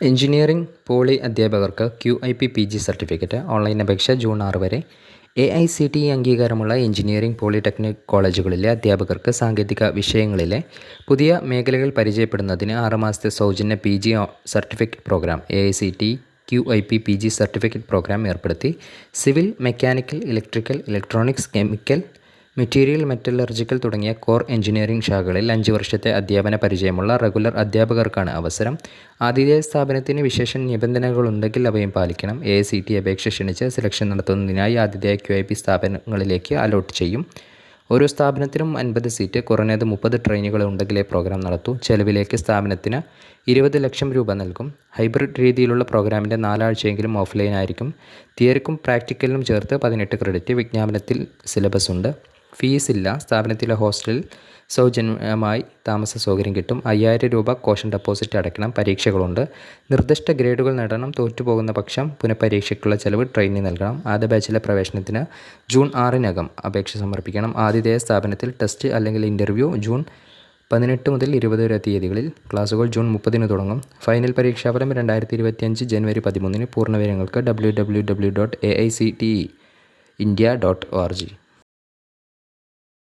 Engineering poly അധ്യാപകർക്ക് QIP PG certificate online അപേക്ഷ June 6 വരെ. AICTE അംഗീകാരമുള്ള എഞ്ചിനീയറിംഗ് പോളിടെക്നിക് കോളേജുകളിലെ അധ്യാപകർക്ക് സാങ്കേതിക വിഷയങ്ങളിലെ പുതിയ മേഖലകൾ പരിചയപ്പെടുന്നതിന് 6 മാസത്തെ സൗജന്യ PG certificate programme AICTE QIP PG certificate programme ഏർപ്പെടുത്തി. Civil, mechanical, electrical, electronics, chemical, material, metallurgical തുടങ്ങിയ കോർ എഞ്ചിനീയറിംഗ് ശാഖകളിൽ 5 വർഷത്തെ അധ്യാപന പരിചയമുള്ള റെഗുലർ അധ്യാപകർക്കാണ് അവസരം. ആതിഥേയ സ്ഥാപനത്തിന് വിശേഷ നിബന്ധനകളുണ്ടെങ്കിൽ അവയും പാലിക്കണം. AICTE അപേക്ഷ ക്ഷണിച്ച് സെലക്ഷൻ നടത്തുന്നതിനായി ആതിഥേയ QIP സ്ഥാപനങ്ങളിലേക്ക് അലോട്ട് ചെയ്യും. ഓരോ സ്ഥാപനത്തിനും 50 സീറ്റ്, കുറഞ്ഞത് 30 ട്രെയിനികൾ ഉണ്ടെങ്കിലേ പ്രോഗ്രാം നടത്തൂ. ചെലവിലേക്ക് സ്ഥാപനത്തിന് 20 ലക്ഷം രൂപ നൽകും. ഹൈബ്രിഡ് രീതിയിലുള്ള പ്രോഗ്രാമിൻ്റെ 4 ആഴ്ചയെങ്കിലും ഓഫ്ലൈൻ ആയിരിക്കും. തിയറിക്കും പ്രാക്ടിക്കലിനും ചേർത്ത് 18 ക്രെഡിറ്റ്. വിജ്ഞാപനത്തിൽ സിലബസ് ഉണ്ട്. ഫീസ് ഇല്ല. സ്ഥാപനത്തിലെ ഹോസ്റ്റലിൽ സൗജന്യമായി താമസ സൗകര്യം കിട്ടും. 5000 രൂപ കോഷൻ ഡെപ്പോസിറ്റ് അടയ്ക്കണം. പരീക്ഷകളുണ്ട്. നിർദ്ദിഷ്ട ഗ്രേഡുകൾ നേടണം. തോറ്റുപോകുന്ന പക്ഷം പുനഃപരീക്ഷയ്ക്കുള്ള ചെലവ് ട്രെയിനി നൽകണം. ആദ്യ ബാച്ചിലെ പ്രവേശനത്തിന് ജൂൺ 6 അപേക്ഷ സമർപ്പിക്കണം. ആതിഥേയ സ്ഥാപനത്തിൽ ടെസ്റ്റ് അല്ലെങ്കിൽ ഇൻ്റർവ്യൂ ജൂൺ 18 മുതൽ 20 വരെ തീയതികളിൽ. ക്ലാസുകൾ ജൂൺ 30 തുടങ്ങും. ഫൈനൽ പരീക്ഷാഫലം 2025 ജനുവരി 13. പൂർണ്ണവിവരങ്ങൾക്ക് www.aicteindia.org.